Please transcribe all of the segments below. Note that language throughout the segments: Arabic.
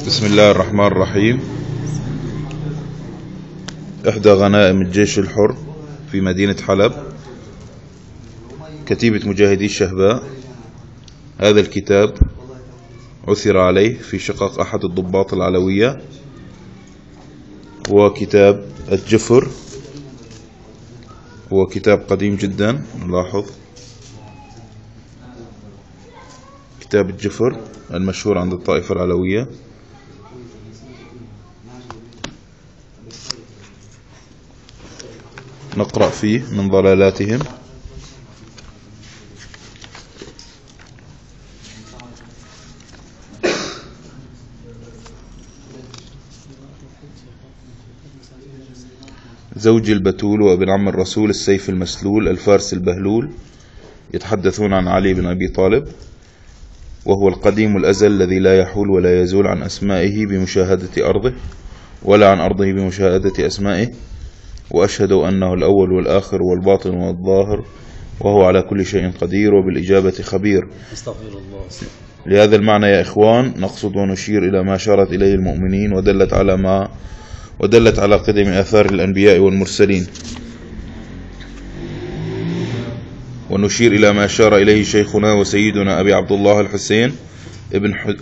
بسم الله الرحمن الرحيم. إحدى غنائم الجيش الحر في مدينة حلب، كتيبة مجاهدي الشهباء. هذا الكتاب عثر عليه في شقق أحد الضباط العلوية، وكتاب الجفر، هو كتاب قديم جدا. نلاحظ كتاب الجفر المشهور عند الطائفة العلوية. نقرأ فيه من ضلالاتهم. زوج البتول وابن عم الرسول، السيف المسلول، الفارس البهلول، يتحدثون عن علي بن أبي طالب، وهو القديم الأزل الذي لا يحول ولا يزول عن أسمائه بمشاهدة أرضه، ولا عن أرضه بمشاهدة أسمائه، وأشهد أنه الأول والآخر والباطن والظاهر، وهو على كل شيء قدير وبالإجابة خبير. استغفر الله. لهذا المعنى يا إخوان نقصد ونشير إلى ما أشارت إليه المؤمنين ودلت على قدم آثار الأنبياء والمرسلين، ونشير إلى ما أشار إليه شيخنا وسيدنا أبي عبد الله الحسين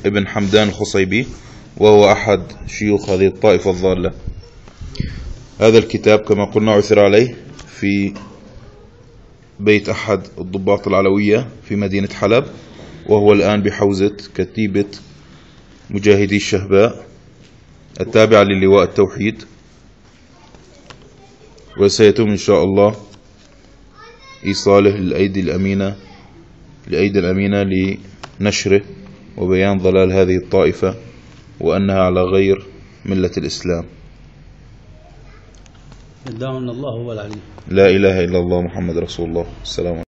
ابن حمدان الخصيبي، وهو أحد شيوخ هذه الطائفة الضالة. هذا الكتاب كما قلنا عثر عليه في بيت أحد الضباط العلوية في مدينة حلب، وهو الآن بحوزة كتيبة مجاهدي الشهباء التابعة للواء التوحيد، وسيتم إن شاء الله إيصاله للأيدي الأمينة لنشره وبيان ضلال هذه الطائفة وأنها على غير ملة الإسلام. يدعون الله هو العلي، لا إله إلا الله محمد رسول الله. السلام عليكم.